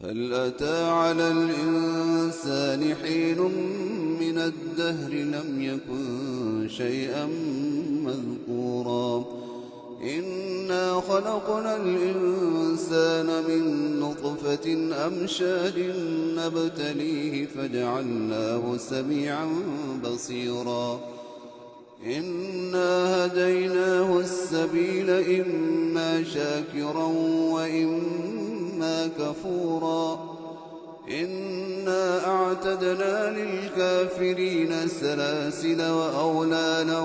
هل أتى على الإنسان حين من الدهر لم يكن شيئا مذكورا إنا خلقنا الإنسان من نطفة أمشاج نبتليه فجعلناه سميعا بصيرا إنا هديناه السبيل إما شاكرا وإما كفورا إنا أعتدنا للكافرين سلاسل وأغلالا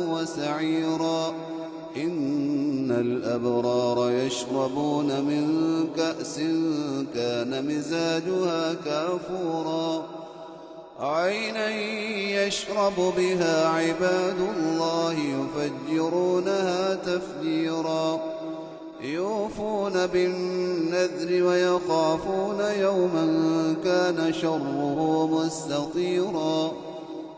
وسعيرا إن الأبرار يشربون من كأس كان مزاجها كافورا عينا يشرب بها عباد الله يفجرونها تفجيرا يوفون بالنذر ويخافون يوما كان شره مستطيرا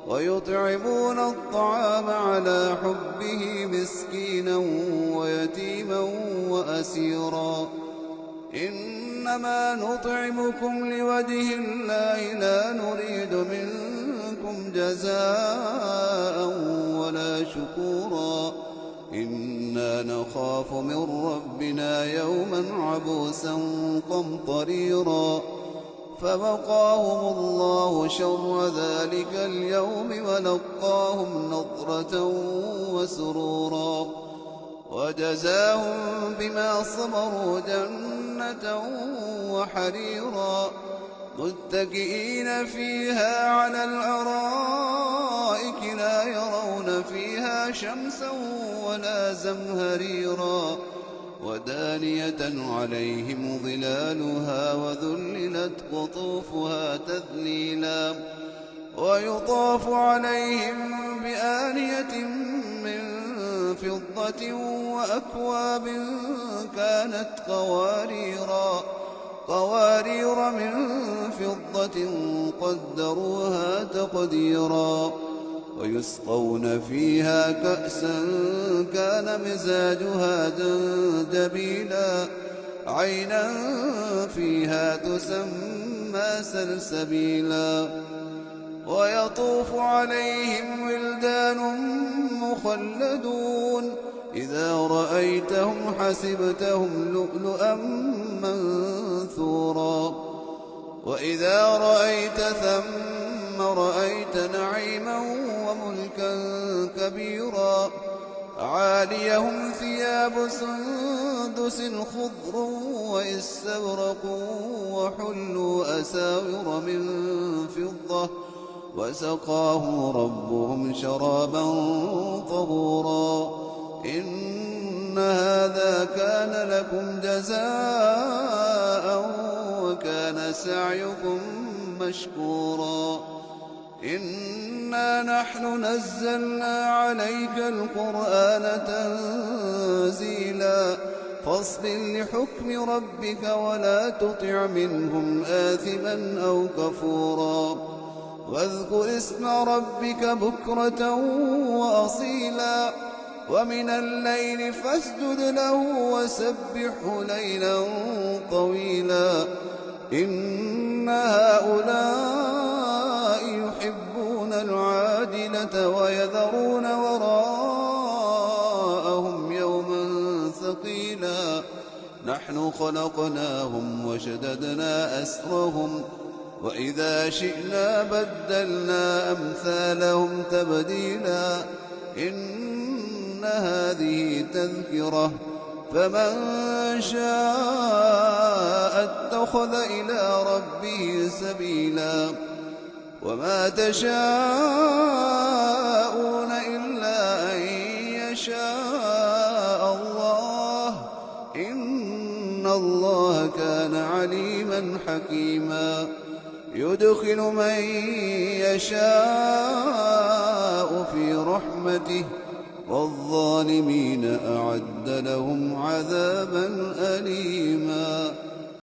ويطعمون الطعام على حبه مسكينا ويتيما وأسيرا إنما نطعمكم لوجه الله لا نريد منكم جزاء ولا شكورا إنا نخاف من ربنا يوما عبوسا قمطريرا فوقاهم الله شر ذلك اليوم ولقاهم نضرة وسرورا وجزاهم بما صبروا جنة وحريرا متكئين فيها على الأرائك لا يرون فيها شمسا ولا زمهريرا ودانية عليهم ظلالها وذللت قطوفها تذليلا ويطاف عليهم بآنية من فضة وأكواب كانت قوارير من فضة قدروها تقديرا ويسقون فيها كأسا كان مزاجها زنجبيلا عينا فيها تسمى سلسبيلا ويطوف عليهم ولدان مخلدون إذا رأيتهم حسبتهم لؤلؤا منثورا وإذا رأيت ثم رأيت نعيما وملكا كبيرا عاليهم ثياب سندس خضر واستبرق وحلوا أساور من فضة وسقاهم ربهم شرابا طهورا إن هذا كان لكم جزاء وكان سعيكم مشكورا إنا نحن نزلنا عليك القرآن تنزيلا فاصبر لحكم ربك ولا تطع منهم آثما أو كفورا واذكر اسم ربك بكرة وأصيلا ومن الليل فاسجد له وسبحه ليلا طويلا إن هؤلاء يحبون العاجلة ويذرون وراءهم يوما ثقيلا نحن خلقناهم وشددنا أسرهم وإذا شئنا بدلنا أمثالهم تبديلا إن هذه تذكرة فمن شاء اتخذ إلى ربه سبيلا وما تشاءون إلا أن يشاء الله إن الله كان عليما حكيما يدخل من يشاء في رحمته والظالمين أعد لهم عذابا أليما.